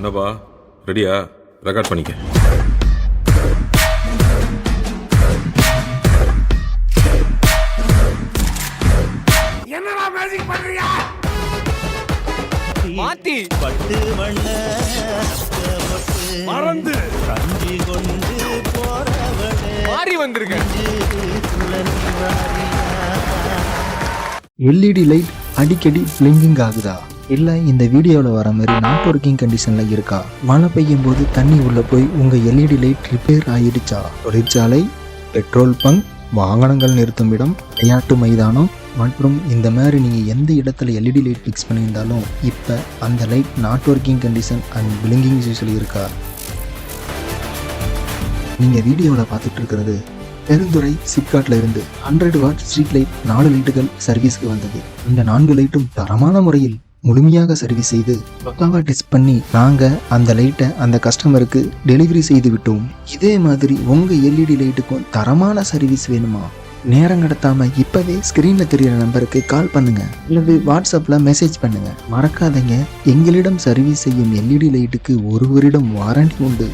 என்னப்பா ரெடியா? ரெக்கார்ட் பண்ணிக்க. என்னடா மேஜிக் பண்றீங்க? மாத்தி பட்டு வண்ண மறந்து கஞ்சி கொண்டு போறவளே மாறி வந்திருக்கேன். எல்இடி லைட் அடிக்கடி பிளிங்கிங் ஆகுதா? இல்ல இந்த வீடியோல வர மாதிரி நாட் ஒர்க்கிங் கண்டிஷன்ல இருக்கா? மழை பெய்யும் போது தண்ணி உள்ள போய் உங்க எல்இடி லைட் ரிப்பேர் ஆயிடுச்சா? தொழிற்சாலை, பெட்ரோல் பங்க், வாகனங்கள் நிறுத்தும் இடம், விளையாட்டு மைதானம் மற்றும் இந்த மாதிரி நீங்க எந்த இடத்துல எல்இடி லைட் ஃபிக்ஸ் பண்ணியிருந்தாலும் இப்ப அந்த light not working condition and blinking இஷ்யூஸ்ல இருக்கா? நீங்க வீடியோவில் பார்த்துட்டு இருக்கிறது பெருந்துறை சிப்காட்ல இருந்து 100 வாட் ஸ்ட்ரீட் லைட் 4 லைட்டுகள் சர்வீஸ்க்கு வந்தது. இந்த 4 லைட்டும் தரமான முறையில் முழுமையாக சர்வீஸ் செய்து பக்காவா டெஸ்ட் பண்ணி நாங்க அந்த லைட்டை அந்த கஸ்டமருக்கு டெலிவரி செய்து விட்டோம். இதே மாதிரி உங்க எல்இடி லைட்டுக்கும் தரமான சர்வீஸ் வேணுமா? நேரம் கடத்தாம இப்பவே ஸ்கிரீன்ல தெரியிற நம்பருக்கு கால் பண்ணுங்க அல்லது வாட்ஸ்அப்ல மெசேஜ் பண்ணுங்க. மறக்காதீங்க, எங்களிடம் சர்வீஸ் செய்யும் எல்இடி லைட்டுக்கு 1 வருடம் வாரண்டி உண்டு.